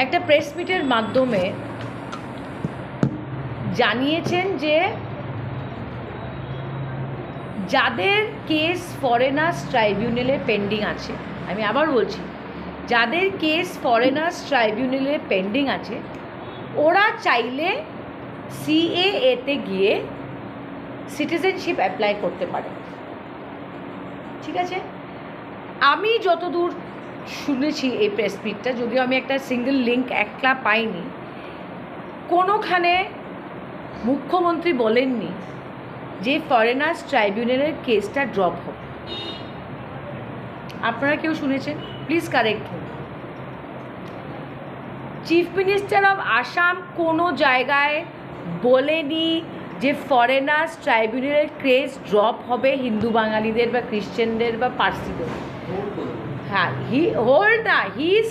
একটা প্রেস মিটের মাধ্যমে জানিয়েছেন যে যাদের কেস ফরেনার্স ট্রাইব্যুনালে পেন্ডিং আছে, আমি আবার বলছি, যাদের কেস ফরেনার্স ট্রাইব্যুনালে পেন্ডিং আছে ওরা চাইলে সিএএতে গিয়ে সিটিজেনশিপ অ্যাপ্লাই করতে পারে। ঠিক আছে, আমি যতদূর শুনেছি এই প্রেস মিটটা, যদিও আমি একটা সিঙ্গেল লিঙ্ক একলা পাইনি, কোনোখানে মুখ্যমন্ত্রী বলেননি যে ফরেনার্স ট্রাইব্যুনালের কেসটা ড্রপ হবে। আপনারা কেউ শুনেছেন? প্লিজ কারেক্ট হন। চিফ মিনিস্টার অফ আসাম কোনো জায়গায় বলেনি যে ফরেনার্স ট্রাইব্যুনালের কেস ড্রপ হবে হিন্দু বাঙালিদের বা খ্রিশ্চানদের বা পার্সিদের। হ্যাঁ, হি ইজ